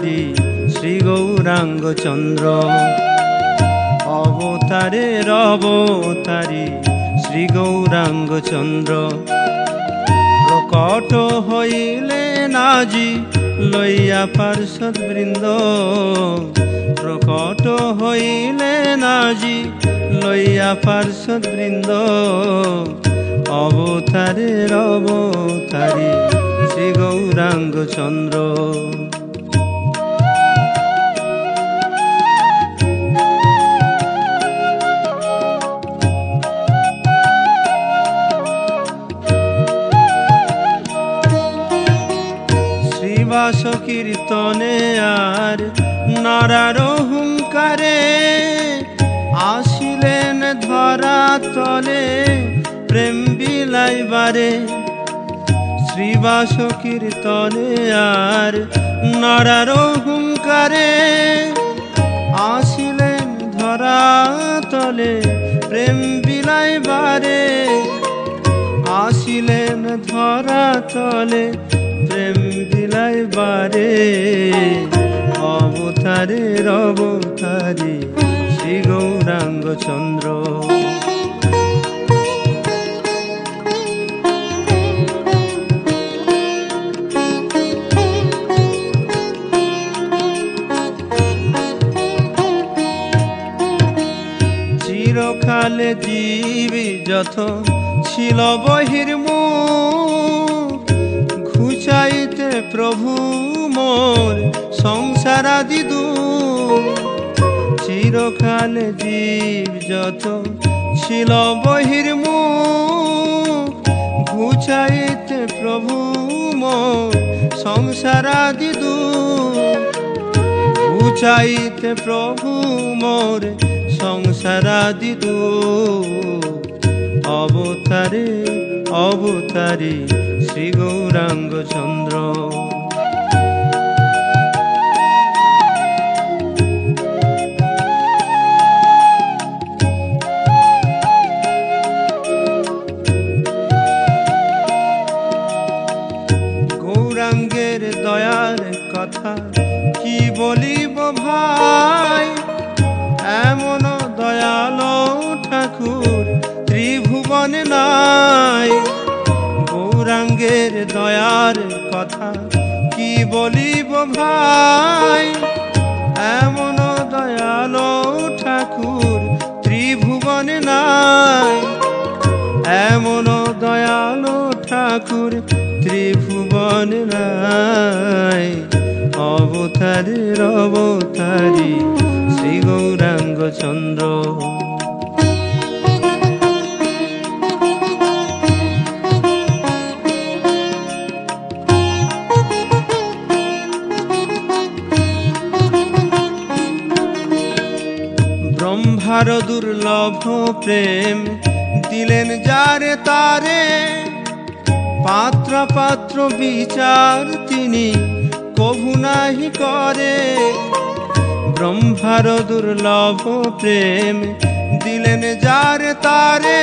অবতারী শ্রী গৌরাঙ্গ চন্দ্র। অবতারের অবতারী শ্রী গৌরাঙ্গ চন্দ্র। প্রকট হইলেন আজি লইয়া পার্ষদ বৃন্দ। প্রকট হইলেন আজি লইয়া পার্ষদ বৃন্দ। অবতারের অবতারী শ্রী গৌরাঙ্গ চন্দ্র। শ্রীবাস কীর্তনে আর নারার হুঙ্কারে আসিলেন ধরা তলে প্রেম বিলাইবারে। শ্রীবাস কীর্তনে আর নারার হুঙ্কারে আসিলেন ধরা তলে প্রেম বিলাইবারে। আসিলেন ধরা তলে প্রেম বিলাইবারে। অবতারের অবতারী শ্রী গৌরাঙ্গ চন্দ্র। চিরকালে জীবী যত ছিল বহির্মুখ, ঘুচাইতে প্রভু মোর সংসারাদি দুঃখ। চিরকালে জীব যত ছিল বহির্মুখ, ঘুচাইতে প্রভু মোর সংসারাদি দুঃখ। ঘুচাইতে প্রভু মোর সংসারাদি দুঃখ। অবতারে অবতারী শ্রী গৌরাঙ্গ চন্দ্র। গৌরাঙ্গের দয়ার কথা কি বলিব ভাই, এমন দয়ালো ঠাকুর ত্রিভুবনে নাই। গৌরাঙ্গের দয়ার কথা কি বলিব ভাই, এমন দয়ালো ঠাকুর ত্রিভুবনে নাই। এমন দয়ালো ঠাকুর ত্রিভুবনে নাই। অবতারের অবতারী শ্রী গৌরাঙ্গ চন্দ্র। ব্রহ্মার দুর্লভ প্রেম দিলেন যারে তারে, পাত্র পাত্র বিচার তিনি কভু নাহি করে। ব্রহ্মার দুর্লভ প্রেম দিলেন যারে তারে,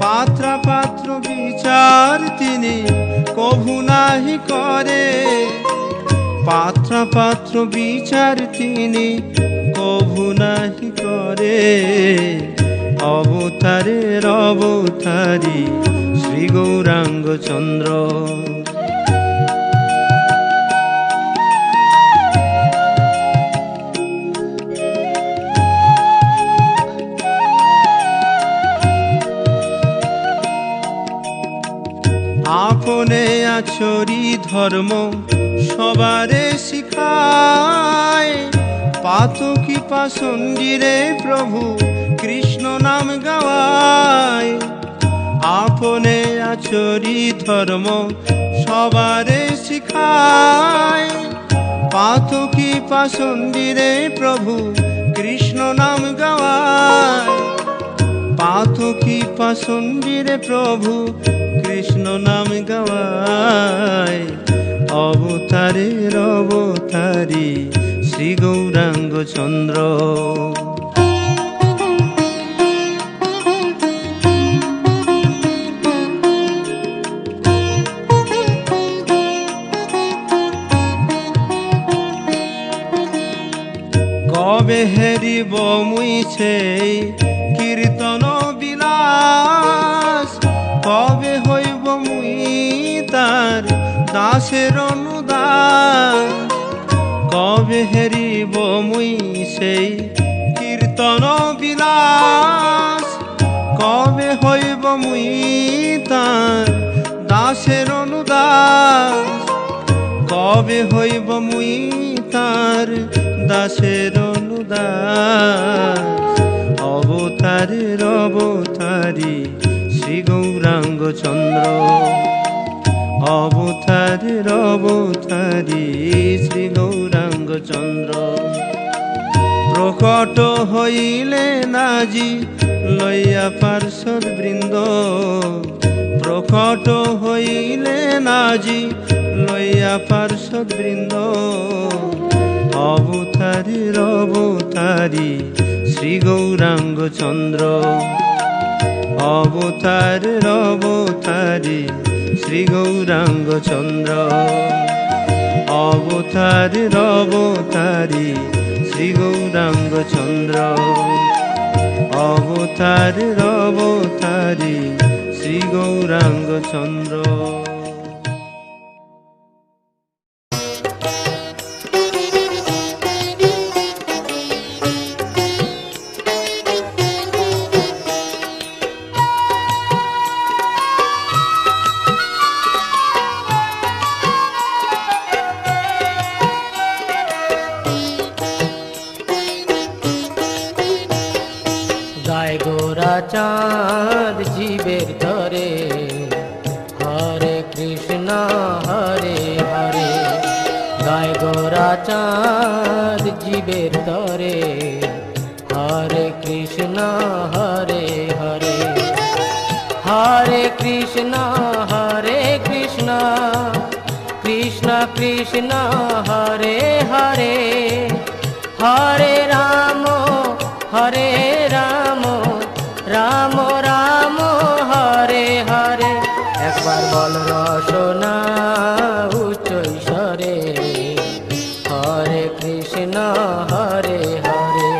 পাত্র পাত্র বিচার তিনি কভু নাহি করে। পাত্র পাত্র বিচার তিনি কভু নাহি করে। অবতারের অবতারী শ্রী গৌরাঙ্গ চন্দ্র। আপনে আচরি ধর্ম সবারে শিখায়, পাতকি পাষণ্ডীরে প্রভু কৃষ্ণ নাম গাওয়ায়। আপনে আচরি ধর্ম সবারে শিখায়, পাতকি পাষণ্ডীরে প্রভু কৃষ্ণ নাম গাওয়ায়। পাতকি পাষণ্ডীরে প্রভু কৃষ্ণ নাম গাওয়ায়। অবতারের অবতারী শ্রী গৌরাঙ্গ চন্দ্র। কবে হেরিব মুই সেই কীর্তন বিলাস, কবে হইব মুই তার দাসের অনুদাস। কবে হেরিব মুই সেই কীর্তন বিলাস, কবে হইব মুই তার দাসের অনুদাস। কবে হইব মুই তার দাসের অনুদাস। অবতারের অবতারী শ্রী গৌরাঙ্গ চন্দ্র, অবতারের অবতারী শ্রী গৌরাঙ্গ চন্দ্র। প্রকট হইলেন আজি লইয়া পার্শ্বদ বৃন্দ, প্রকট হইলেন আজি লইয়া পার্শ্বদ বৃন্দ। অবতারের অবতারী শ্রী গৌরাঙ্গ চন্দ্র, অবতারের অবতারী শ্রী গৌরাঙ্গ চন্দ্র। অবতারের অবতারী শ্রী গৌরাঙ্গ চন্দ্র, অবতারের অবতারী শ্রী গৌরাঙ্গ চন্দ্র। চাঁদ জীবের ধরে, হরে কৃষ্ণ হরে হরে। গায় গোরা চাঁদ জীবের ধরে, হরে কৃষ্ণ হরে হরে। হরে কৃষ্ণ কৃষ্ণ কৃষ্ণ হরে হরে। হরে রাম রাম রাম হরে হরে। একবার বল রসনা উচ্চ ঈশ্বরে, হরে কৃষ্ণ হরে হরে।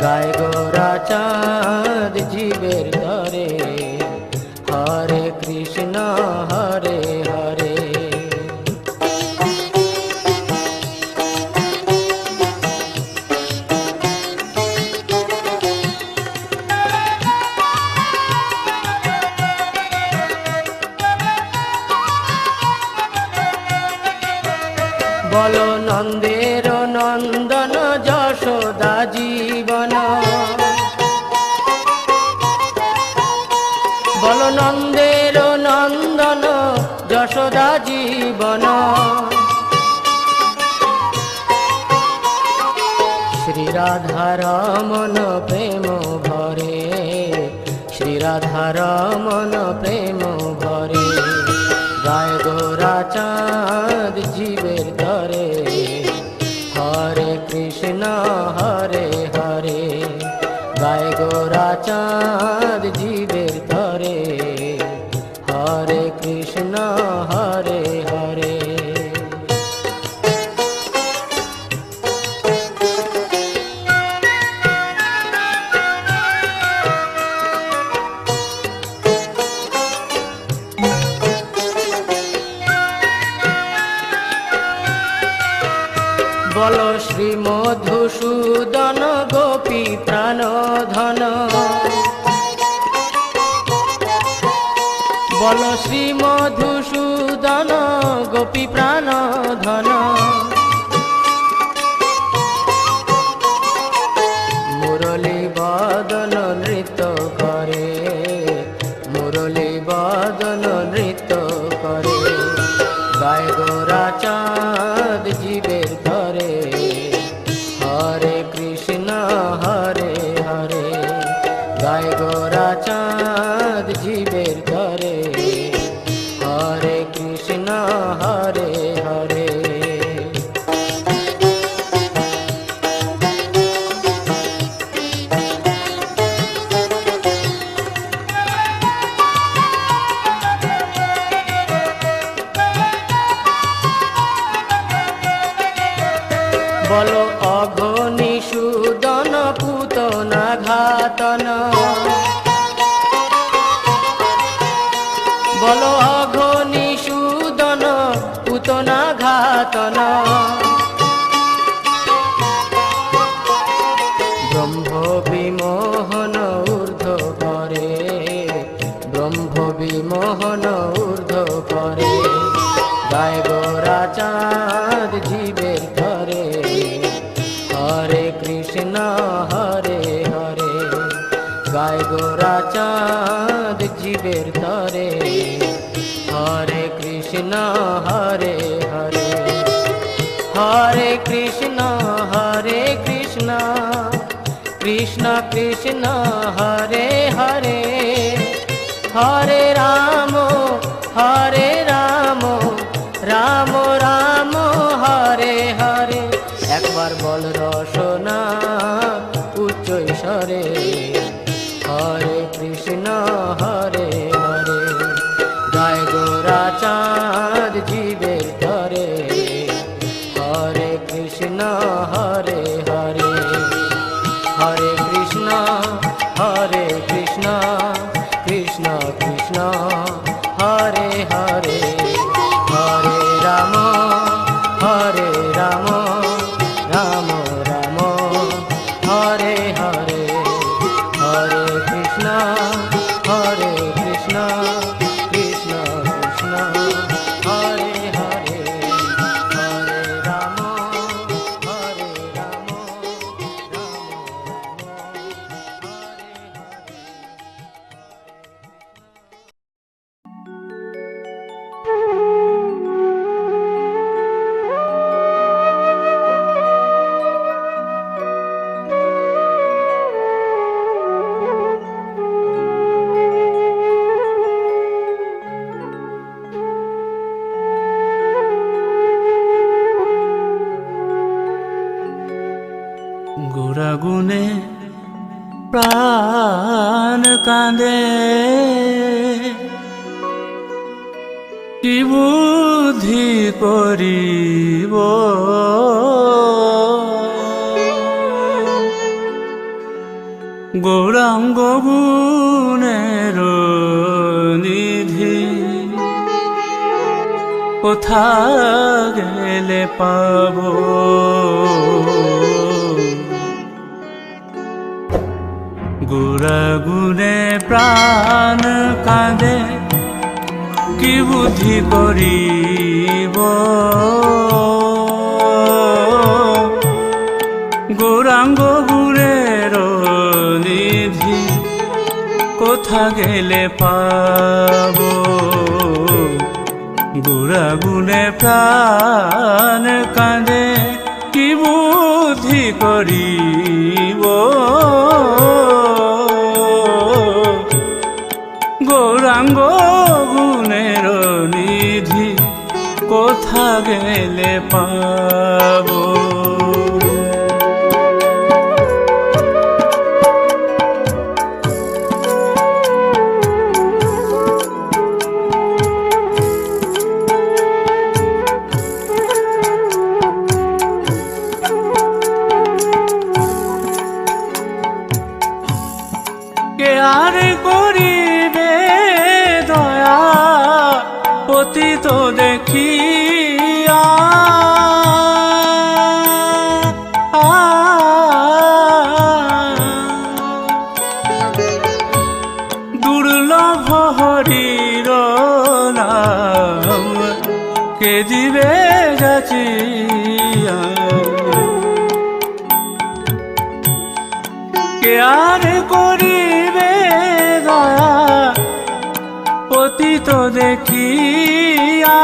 গায় গোরা চাঁদ জীবের ধরে, হরে কৃষ্ণ হরে হরে। বল নন্দের নন্দন যশোদা জীবন, বল নন্দের নন্দন যশোদা জীবন। শ্রী রাধার মন প্রেম ভরে, শ্রী রাধার মন প্রেম ভরে। গায় গোরা চাঁদ জীবের ধরে, হরে কৃষ্ণ হরে হরে। গায় গোরা চাঁদ জীবের ধরে, হরে কৃষ্ণ হরে হরে। বল শ্রী মধুসূদন গোপী প্রাণ ধন, বল শ্রী মধুসূদন গোপী প্রাণ ধন। মুরলী বদন নৃত্য করে, মুরলী বদন নৃত্য করে। গায় গোরা চাঁদ জীবের ধরে, হরে কৃষ্ণ হরে হরে। গায় গোরা চাঁদ জীবের ধরে, হরে কৃষ্ণ হরে হরে। ঘাতন বল অঘনি সুদন পুতনা ঘাতন ব্রহ্ম বিমোহন ঊর্ধ্ব করে ব্রহ্ম বিমোহন ঊর্ধ্ব করে গায় গোরা চাঁদ জীবের ধরে হরে কৃষ্ণ হরে হরে গায় গোরা চাঁদ জীবের ধরে হরে কৃষ্ণ হরে হরে হরে কৃষ্ণ কৃষ্ণ কৃষ্ণ হরে হরে হরে রাম রাম রাম হরে হরে একবার বল রসনা উচ্চ স্বরে হরে কৃষ্ণ হরে হরে গায় গোরা চাঁদ জীবের ধরে হরে কৃষ্ণ হরে হরে হরে কৃষ্ণ কৃষ্ণ কৃষ্ণ হরে হরে হরে রাম রাম রাম হরে হরে হরে কৃষ্ণ কৃষ্ণ কৃষ্ণ হরে হরে হরে রাম রাম রাম গুণে প্রাণ কাঁদে কি বুদ্ধি করিব গৌরাঙ্গ গুণের নিধি কোথা গেলে পাব গুণে প্রাণ কাঁদে কি বুদ্ধি করিব গৌরাঙ্গ গুণের নিধি কোথা গেলে পাব গুণে প্রাণ কাঁদে কি বুদ্ধি করিব গৌরাঙ্গ গুণের নিধি কোথা গেলে পাব কে আর করিবে দয়া পতিত দেখিয়া দুর্লভ হরির নাম কে দিবে যাচিয়া কে আর করিবে দয়া পতিত দেখিয়া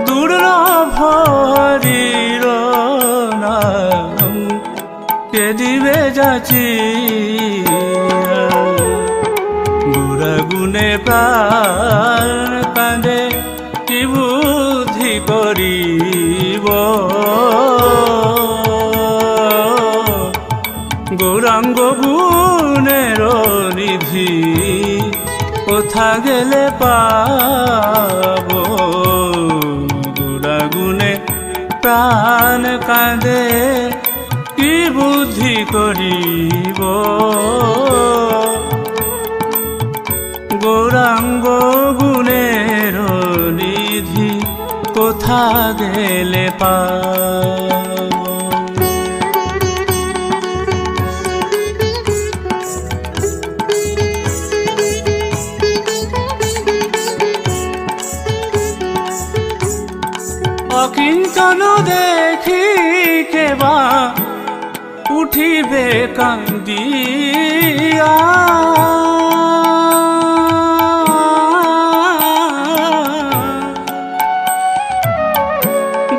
দুর্লভ হরির নাম কে দিবে যাচিয়া গুণে প্রাণ কাঁদে কি বুদ্ধি করিব গৌরাঙ্গ গুণের নিধি কোথা গেলে পাব প্রাণ কাঁদে কি বুদ্ধি করিব গৌরাঙ্গ গুণের নিধি কোথা গেলে পাব অকিঞ্চন দেখি কেবা উঠিবে কান্দিয়া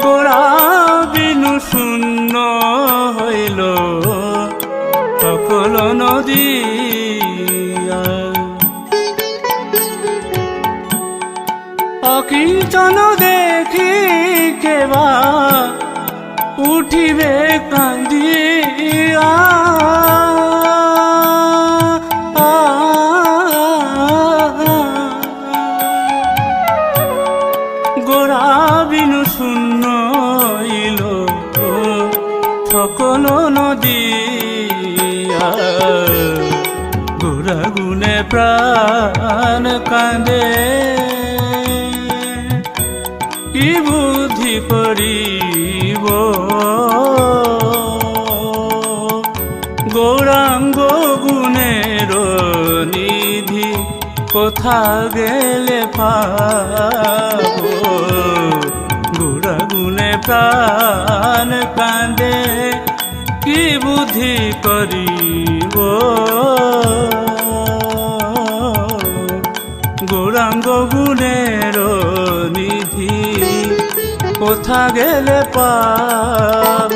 গোরা বিনু শূন্য হইল সকল নদিয়া অকিঞ্চন দেখি কেবা উঠিবে কান্দিয়া গোরা বিনু শূন্য ইল সকল নদিয়া গোরা গুণে প্রাণ কাঁদে কি বুদ্ধি করিব গৌরাঙ্গ গুণের নিধি কোথা গেলে পাব গৌরা গুণে প্রাণ কাঁদে কি বুদ্ধি করিব গৌরাঙ্গ গুণের নিধি কোথা গেলে পাব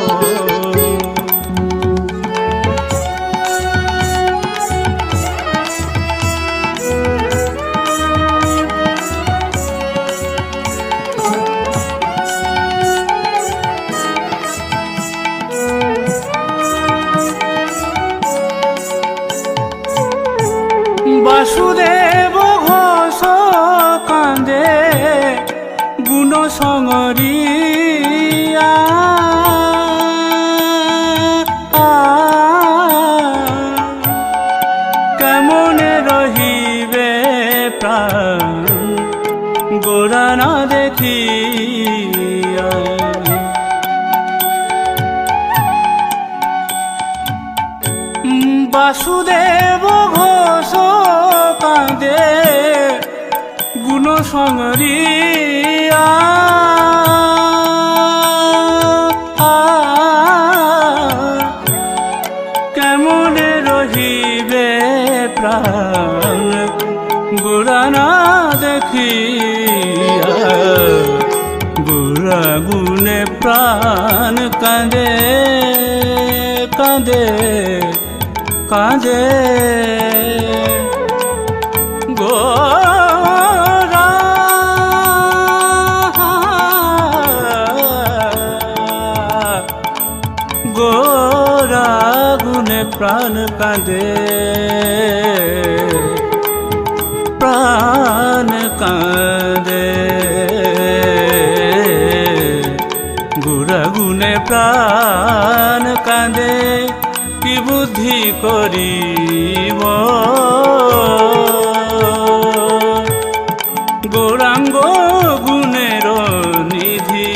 বাসুদেব ঘোষ কাঁদে গুণ সঙ্গরিয়া কেমনে রহিবে প্রাণ গোরা না দেখিয়া বাসুদেব ঘোষ কাঁদে গুণ সঙ্গরিয়া কেমনে রহিবে প্রাণ গোরা না দেখিয়া গোরা গুণে প্রাণ কাঁদে কাঁদে কাঁদে গোরা গোরা গুণে প্রাণ কাঁদে প্রাণ কাঁদে গোরা গুণে প্রাণ কাঁদে কি বুদ্ধি করিব গৌরাঙ্গ গুণের নিধি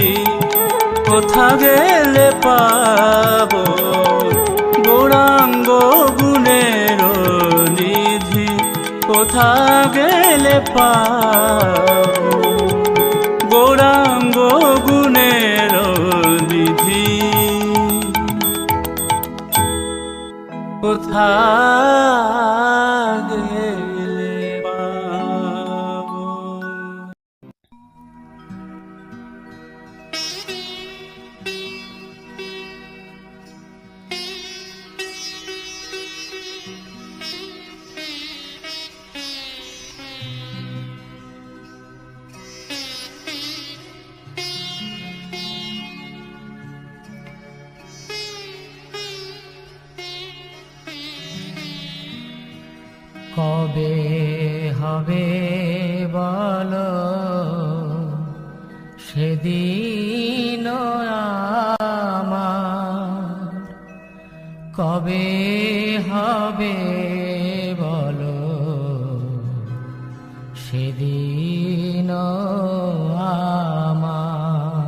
কোথা গেলে পাব গৌরাঙ্গ গুণের নিধি কোথা গেলে পাব গৌরাঙ্গ গুণের নিধি কোথা গেলে পাব কবে হবে বলো সেদিন আমার কবে হবে বলো, সেদিন আমার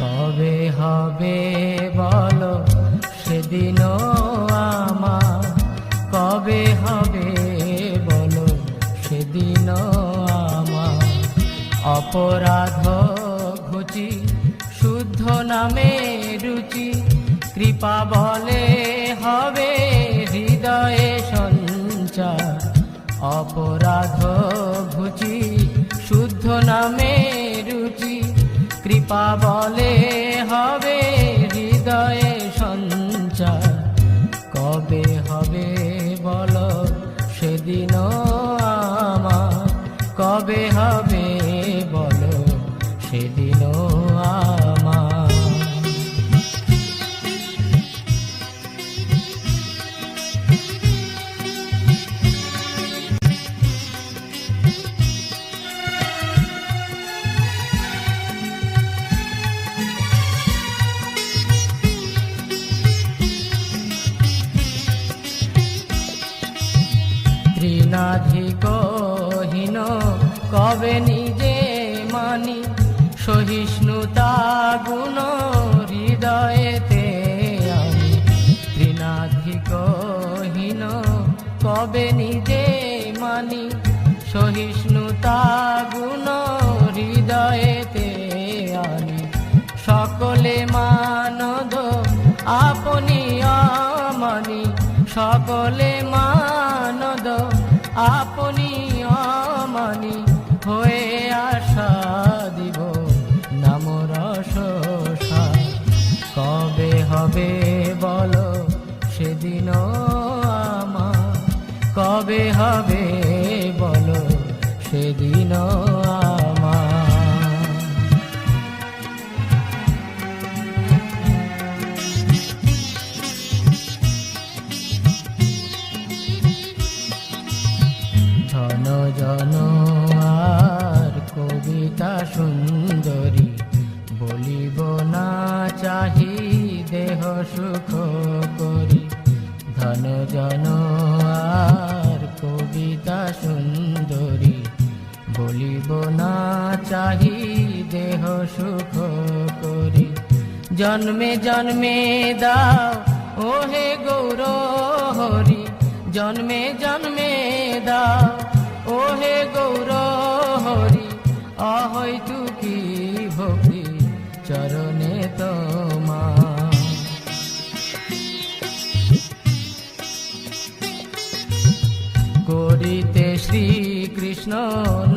কবে হবে বলো, সেদিন আমার কবে হবে বলো, সেদিন আমার অপরাধ ঘুচি শুদ্ধ নামে রুচি, কৃপা বলে হবে হৃদয়ে সঞ্চার। অপরাধ ঘুচি শুদ্ধ নামে রুচি, কৃপা বলে হবে হৃদয়ে সঞ্চার। কবে হবে বলো, সেদিন আমার কবে হবে বলো, সেদিন আমার তৃণাধিকহীন কবে নিজে মানি, সহিষ্ণুতা গুণ হৃদয়েতে আমি। তৃণাধিকহীন কবে নিজে মানি, সহিষ্ণুতা গুণ হৃদয়েতে আনি। সকলে মানদ আপনি আমানি, সকলে মানদ আপনি আমানি। হয়ে আশা দিব নাম রস সার। কবে হবে বলো, সেদিন আমার কবে হবে বলো, সেদিন আমার ধন জন আর কবিতা সুন্দরী, বলিব না চাহি দেহ সুখ করি। ধন জন আর কবিতা সুন্দরী, বলিব না চাহি দেহ সুখ করি। জন্মে জন্মে দাও ওহে গৌর হরি, জন্মে জন্মে দাও ওহে গৌর হরি। অহৈতুকী ভক্তি চরণে তোমার। করিতে শ্রীকৃষ্ণ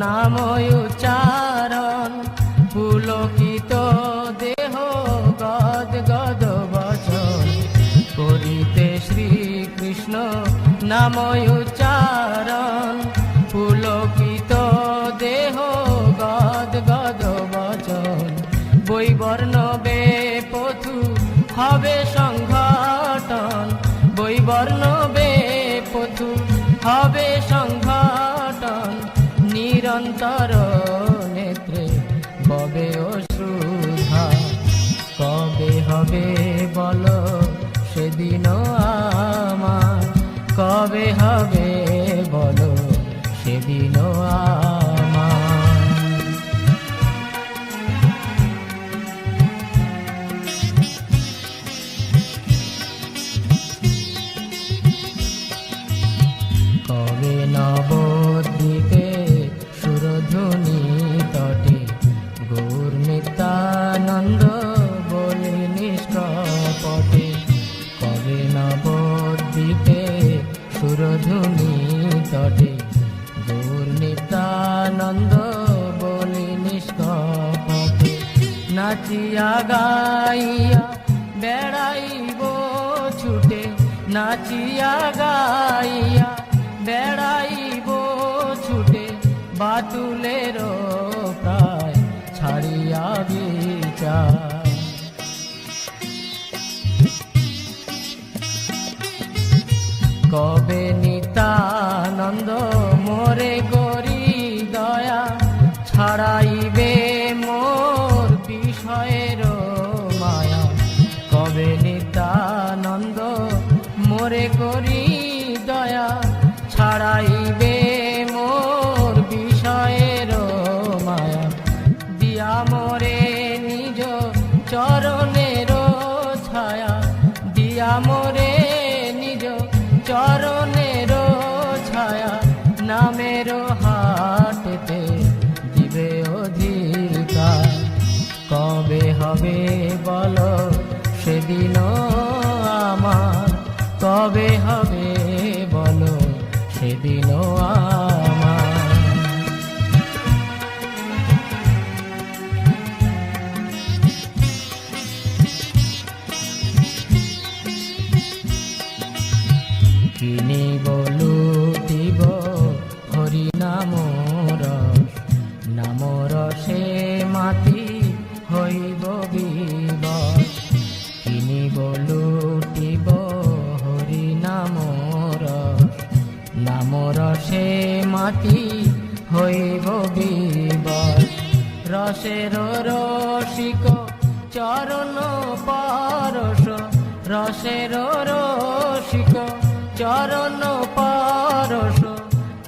নাম উচ্চারণ, পুলকিত দেহ গদ গদ বচন। করিতে শ্রীকৃষ্ণ নাম উচ্চারণ, পুলকিত দেহ গদ গদ বচন। বৈবর্ণ বেপথু হবে সংঘটন, বৈবর্ণ বেপথু হবে সংঘটন। নিরন্তর নেত্রে ববে অশ্রুধা। কবে হবে বলো, সেদিন আমার কবে হবে বলো, সেদিন আমার কবে নবদ্বীপে সুরধুনী তটে, গৌর নিত্যানন্দ বলে নিষ্কপটে। কবে নবদ্বীপে সুরধুনী তটে, গৌর নিত্যানন্দ বলে নিষ্কপটে। নাচিয়া গাইয়া বেড়াইব ছুটে, নাচিয়া গাইয়া বেড়াইব ছুটে। বাতুলের প্রায় ছাড়িয়া বিচার। কবে নিতান সেদিনও আমার। কিনিব লুটিব হরি নামর, নামর সে মাতি হইব বিবশ। কিনিব লুটিব হরি নামর, নামর সে মাতি হইব বিবশ। রসের রসিক চরণ পরশ, রসের রসিক চরণ পরশ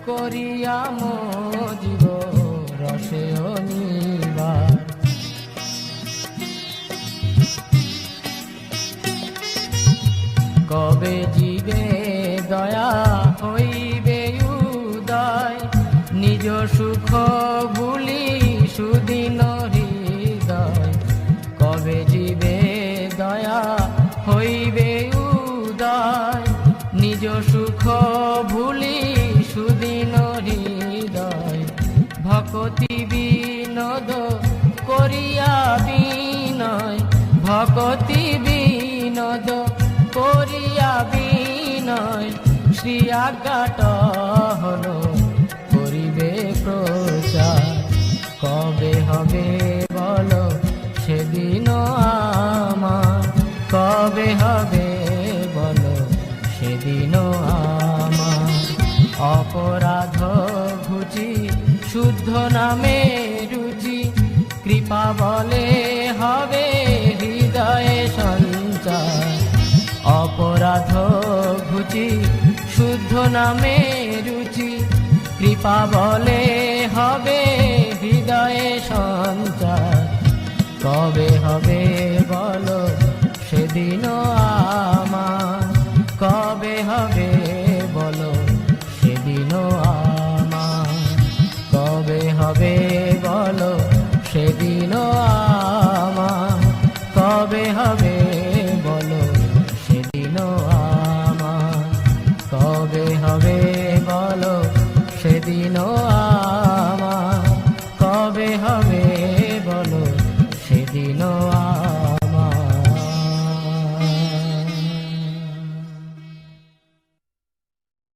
করিয়া মজিব রসে অনিবার। কবে জীবে দয়া হইবে উদয়, নিজ সুখ ভুলি সুদিন হৃদয়। কবে জীবে দয়া হইবে উদয়, নিজ সুখ ভুলি সুদিন হৃদয়। ভকতি বিনোদ করিয়া বিনয়, ভকতি বিনোদ করিয়া বিনয়। শ্রী আজ্ঞাট হল করিবে প্রচার। কবে হবে বলো সেদিন আমার, কবে হবে বলো সেদিন আমার। অপরাধ ঘুচি শুদ্ধ নামে রুচি, কৃপা বলে হবে হৃদয়ে সঞ্চার। অপরাধ ঘুচি শুদ্ধ নামে রুচি, কৃপা বলে হবে হৃদয়ে সঞ্চার। কবে হবে বলো সেদিন আমার, কবে হবে বলো সেদিন আমার। কবে হবে বলো সেদিন আমার, কবে হবে বলো সেদিন আমার। কবে হবে বলো সেদিন আমার, কবে হবে বলো সেদিন